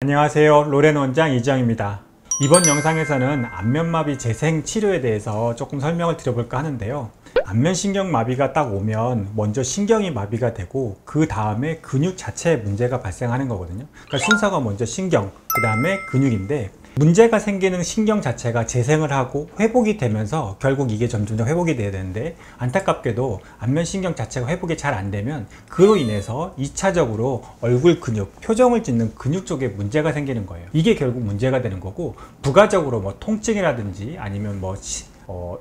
안녕하세요. 로렌 원장 이지영입니다. 이번 영상에서는 안면마비 재생 치료에 대해서 조금 설명을 드려볼까 하는데요. 안면신경마비가 딱 오면 먼저 신경이 마비가 되고 그 다음에 근육 자체에 문제가 발생하는 거거든요. 그러니까 순서가 먼저 신경, 그 다음에 근육인데, 문제가 생기는 신경 자체가 재생을 하고 회복이 되면서 결국 이게 점점 회복이 돼야 되는데, 안타깝게도 안면신경 자체가 회복이 잘 안 되면 그로 인해서 2차적으로 얼굴 근육, 표정을 짓는 근육 쪽에 문제가 생기는 거예요. 이게 결국 문제가 되는 거고, 부가적으로 뭐 통증이라든지 아니면 뭐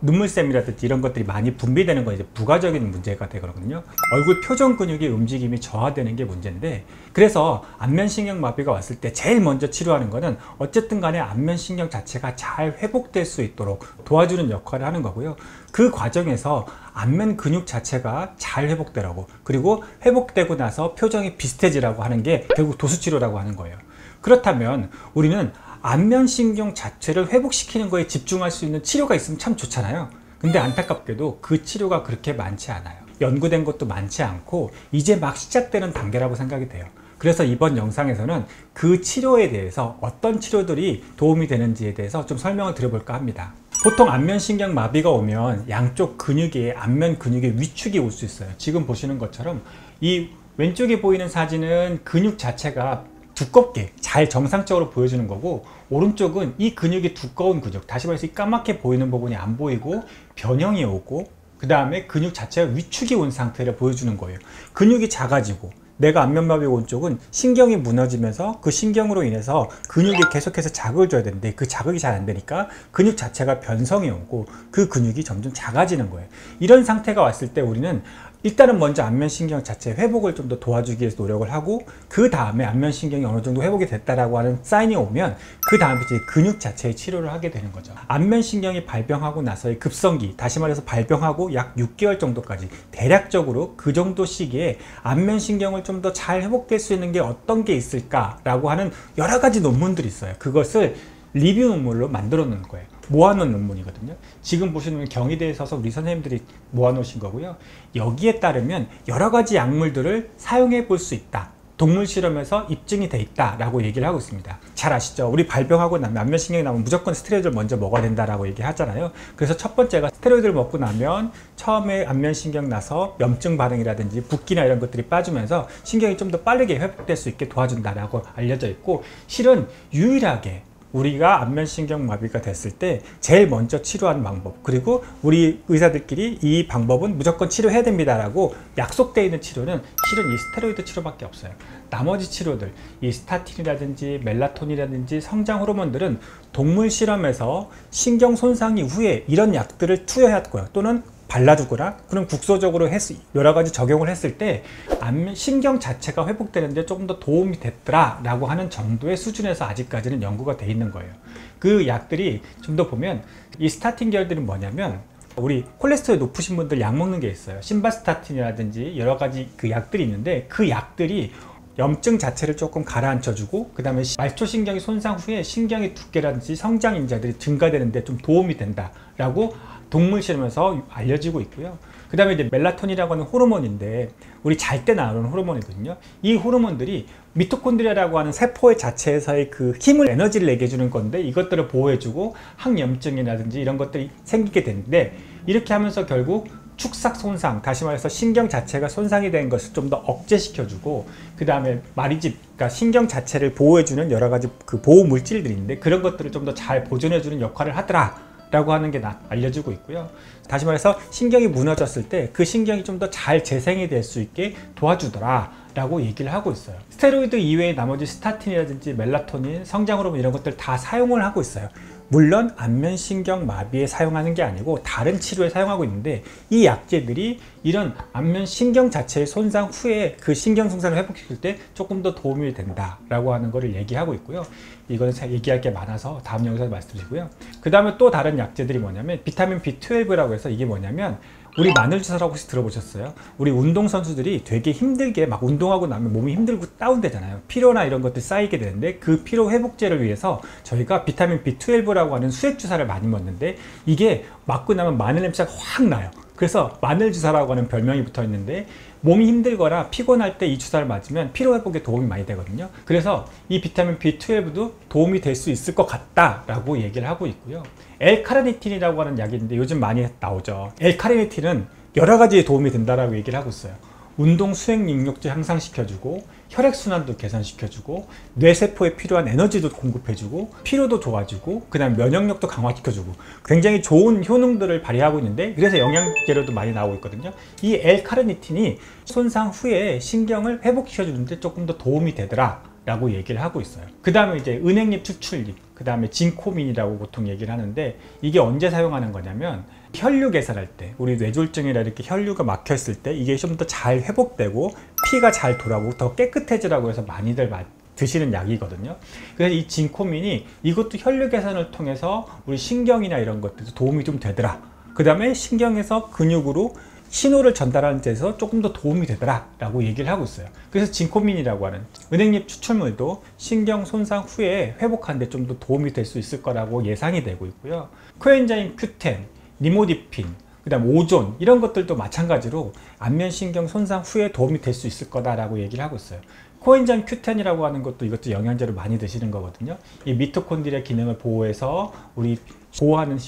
눈물샘이라든지 이런 것들이 많이 분비되는 건 이제 부가적인 문제가 되거든요. 얼굴 표정 근육의 움직임이 저하되는 게 문제인데, 그래서 안면신경마비가 왔을 때 제일 먼저 치료하는 거는 어쨌든 간에 안면신경 자체가 잘 회복될 수 있도록 도와주는 역할을 하는 거고요. 그 과정에서 안면 근육 자체가 잘 회복되라고, 그리고 회복되고 나서 표정이 비슷해지라고 하는 게 결국 도수치료라고 하는 거예요. 그렇다면 우리는 안면신경 자체를 회복시키는 거에 집중할 수 있는 치료가 있으면 참 좋잖아요. 근데 안타깝게도 그 치료가 그렇게 많지 않아요. 연구된 것도 많지 않고 이제 막 시작되는 단계라고 생각이 돼요. 그래서 이번 영상에서는 그 치료에 대해서 어떤 치료들이 도움이 되는지에 대해서 좀 설명을 드려볼까 합니다. 보통 안면신경 마비가 오면 양쪽 근육에, 안면 근육에 위축이 올 수 있어요. 지금 보시는 것처럼 이 왼쪽에 보이는 사진은 근육 자체가 두껍게 잘 정상적으로 보여주는 거고, 오른쪽은 이 근육이 두꺼운 근육, 다시 말해서 이 까맣게 보이는 부분이 안 보이고 변형이 오고, 그 다음에 근육 자체가 위축이 온 상태를 보여주는 거예요. 근육이 작아지고, 내가 안면마비 온 쪽은 신경이 무너지면서 그 신경으로 인해서 근육이 계속해서 자극을 줘야 되는데 그 자극이 잘 안 되니까 근육 자체가 변성이 오고 그 근육이 점점 작아지는 거예요. 이런 상태가 왔을 때 우리는 일단은 먼저 안면신경 자체 회복을 좀 더 도와주기 위해서 노력을 하고, 그 다음에 안면신경이 어느 정도 회복이 됐다라고 하는 사인이 오면 그 다음에 이제 근육 자체의 치료를 하게 되는 거죠. 안면신경이 발병하고 나서의 급성기, 다시 말해서 발병하고 약 6개월 정도까지, 대략적으로 그 정도 시기에 안면신경을 좀 더 잘 회복될 수 있는 게 어떤 게 있을까라고 하는 여러 가지 논문들이 있어요. 그것을 리뷰 논문으로 만들어 놓은 거예요. 모아놓은 논문이거든요. 지금 보시는 경희대에 서서 우리 선생님들이 모아놓으신 거고요. 여기에 따르면 여러 가지 약물들을 사용해 볼 수 있다, 동물 실험에서 입증이 돼 있다라고 얘기를 하고 있습니다. 잘 아시죠? 우리 발병하고 나면, 안면신경이 나면 무조건 스테로이드를 먼저 먹어야 된다라고 얘기하잖아요. 그래서 첫 번째가 스테로이드를 먹고 나면 처음에 안면신경 나서 염증 반응이라든지 붓기나 이런 것들이 빠지면서 신경이 좀 더 빠르게 회복될 수 있게 도와준다라고 알려져 있고, 실은 유일하게 우리가 안면신경 마비가 됐을 때 제일 먼저 치료하는 방법, 그리고 우리 의사들끼리 이 방법은 무조건 치료해야 됩니다 라고 약속되어 있는 치료는 실은 이 스테로이드 치료밖에 없어요. 나머지 치료들, 이 스타틴이라든지 멜라토닌이라든지 성장 호르몬들은 동물 실험에서 신경 손상 이후에 이런 약들을 투여했고요, 또는 발라주거나 그런 국소적으로 여러 가지 적용을 했을 때 안면 신경 자체가 회복되는데 조금 더 도움이 됐더라 라고 하는 정도의 수준에서 아직까지는 연구가 돼 있는 거예요. 그 약들이 좀 더 보면, 이 스타틴 계열들은 뭐냐면, 우리 콜레스테롤 높으신 분들 약 먹는 게 있어요. 심바스타틴이라든지 여러 가지 그 약들이 있는데, 그 약들이 염증 자체를 조금 가라앉혀주고, 그 다음에 말초신경이 손상 후에 신경의 두께라든지 성장 인자들이 증가되는데 좀 도움이 된다라고 동물 실험에서 알려지고 있고요. 그 다음에 이제 멜라토닌이라고 하는 호르몬인데, 우리 잘 때 나오는 호르몬이거든요. 이 호르몬들이 미토콘드리아라고 하는 세포의 자체에서의 그 힘을, 에너지를 내게 해주는 건데, 이것들을 보호해주고 항염증이라든지 이런 것들이 생기게 되는데, 이렇게 하면서 결국 축삭 손상, 다시 말해서 신경 자체가 손상이 된 것을 좀 더 억제시켜주고, 그 다음에 마리집, 그러니까 신경 자체를 보호해주는 여러 가지 그 보호 물질들이 있는데, 그런 것들을 좀 더 잘 보존해주는 역할을 하더라 라고 하는 게 알려지고 있고요. 다시 말해서 신경이 무너졌을 때 그 신경이 좀 더 잘 재생이 될 수 있게 도와주더라 라고 얘기를 하고 있어요. 스테로이드 이외에 나머지 스타틴이라든지 멜라토닌, 성장 호르몬 이런 것들 다 사용을 하고 있어요. 물론 안면신경 마비에 사용하는 게 아니고 다른 치료에 사용하고 있는데, 이 약제들이 이런 안면신경 자체의 손상 후에 그 신경 손상을 회복시킬 때 조금 더 도움이 된다라고 하는 것을 얘기하고 있고요. 이거는 얘기할 게 많아서 다음 영상에서 말씀드리고요. 그 다음에 또 다른 약제들이 뭐냐면 비타민 B12라고 해서, 이게 뭐냐면 우리 마늘주사라고 혹시 들어보셨어요? 우리 운동선수들이 되게 힘들게 막 운동하고 나면 몸이 힘들고 다운되잖아요. 피로나 이런 것들이 쌓이게 되는데, 그 피로 회복제를 위해서 저희가 비타민 B12라고 하는 수액주사를 많이 먹는데, 이게 맞고 나면 마늘 냄새가 확 나요. 그래서 마늘주사라고 하는 별명이 붙어 있는데, 몸이 힘들거나 피곤할 때 이 주사를 맞으면 피로회복에 도움이 많이 되거든요. 그래서 이 비타민 B12도 도움이 될 수 있을 것 같다라고 얘기를 하고 있고요. L-카르니틴이라고 하는 약이 있는데 요즘 많이 나오죠. L-카르니틴은 여러 가지에 도움이 된다라고 얘기를 하고 있어요. 운동 수행 능력도 향상시켜주고 혈액순환도 개선시켜주고 뇌세포에 필요한 에너지도 공급해주고 피로도 도와주고 그 다음 면역력도 강화시켜주고 굉장히 좋은 효능들을 발휘하고 있는데, 그래서 영양제로도 많이 나오고 있거든요. 이 L-카르니틴이 손상 후에 신경을 회복시켜주는데 조금 더 도움이 되더라 라고 얘기를 하고 있어요. 그 다음에 이제 은행잎 추출잎, 그 다음에 진코민이라고 보통 얘기를 하는데, 이게 언제 사용하는 거냐면 혈류 개선할 때, 우리 뇌졸중이나 이렇게 혈류가 막혔을 때 이게 좀 더 잘 회복되고 피가 잘 돌아오고 더 깨끗해지라고 해서 많이들 드시는 약이거든요. 그래서 이 진코민이 이것도 혈류 개선을 통해서 우리 신경이나 이런 것들도 도움이 좀 되더라. 그 다음에 신경에서 근육으로 신호를 전달하는 데서 조금 더 도움이 되더라 라고 얘기를 하고 있어요. 그래서 진코민이라고 하는 은행잎 추출물도 신경 손상 후에 회복하는 데 좀 더 도움이 될 수 있을 거라고 예상이 되고 있고요. 코엔자임 Q10, 니모디핀, 그 다음 오존, 이런 것들도 마찬가지로 안면신경 손상 후에 도움이 될 수 있을 거다라고 얘기를 하고 있어요. 코엔자임 Q10이라고 하는 것도 이것도 영양제로 많이 드시는 거거든요. 이 미토콘드리아 기능을 보호해서 우리 보호하는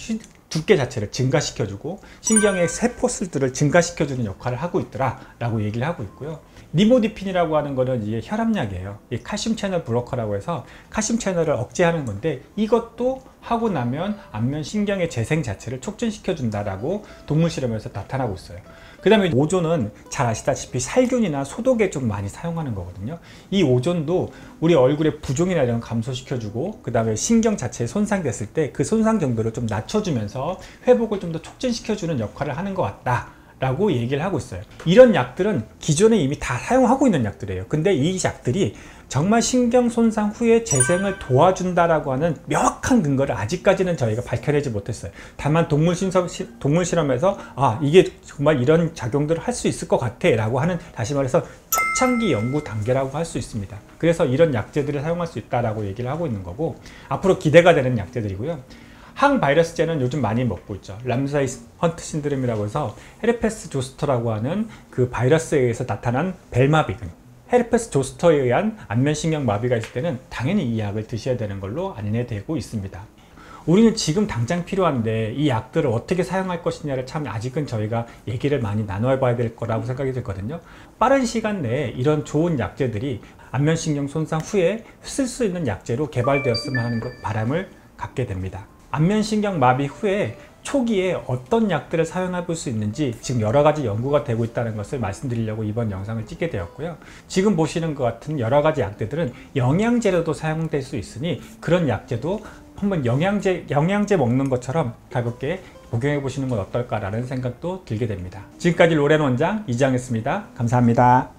두께 자체를 증가시켜주고 신경의 세포수들을 증가시켜주는 역할을 하고 있더라 라고 얘기를 하고 있고요. 니모디핀이라고 하는 거는 이게 혈압약이에요. 이 칼슘 채널 블로커라고 해서 칼슘 채널을 억제하는 건데, 이것도 하고 나면 안면 신경의 재생 자체를 촉진시켜 준다라고 동물 실험에서 나타나고 있어요. 그 다음에 오존은 잘 아시다시피 살균이나 소독에 좀 많이 사용하는 거거든요. 이 오존도 우리 얼굴의 부종이나 이런 거 감소시켜주고, 그 다음에 신경 자체에 손상됐을 때 그 손상 정도를 좀 낮춰주면서 회복을 좀 더 촉진시켜주는 역할을 하는 것 같다 라고 얘기를 하고 있어요. 이런 약들은 기존에 이미 다 사용하고 있는 약들이에요. 근데 이 약들이 정말 신경 손상 후에 재생을 도와준다라고 하는 명확한 근거를 아직까지는 저희가 밝혀내지 못했어요. 다만 동물 실험에서 이게 정말 이런 작용들을 할 수 있을 것 같아 라고 하는, 다시 말해서 초창기 연구 단계라고 할 수 있습니다. 그래서 이런 약제들을 사용할 수 있다라고 얘기를 하고 있는 거고, 앞으로 기대가 되는 약제들이고요. 항바이러스제는 요즘 많이 먹고 있죠. 람사이 헌트 신드롬이라고 해서 헤르페스 조스터라고 하는 그 바이러스에 의해서 나타난 벨마비균, 헤르페스 조스터에 의한 안면신경 마비가 있을 때는 당연히 이 약을 드셔야 되는 걸로 안내되고 있습니다. 우리는 지금 당장 필요한데 이 약들을 어떻게 사용할 것이냐를 참 아직은 저희가 얘기를 많이 나눠 봐야 될 거라고 생각이 들거든요. 빠른 시간 내에 이런 좋은 약제들이 안면신경 손상 후에 쓸 수 있는 약제로 개발되었으면 하는 바람을 갖게 됩니다. 안면신경 마비 후에 초기에 어떤 약들을 사용해 볼 수 있는지 지금 여러 가지 연구가 되고 있다는 것을 말씀드리려고 이번 영상을 찍게 되었고요. 지금 보시는 것 같은 여러 가지 약들은 영양제로도 사용될 수 있으니 그런 약제도 한번 영양제 먹는 것처럼 가볍게 복용해 보시는 건 어떨까라는 생각도 들게 됩니다. 지금까지 로렌 원장 이지영이었습니다. 감사합니다.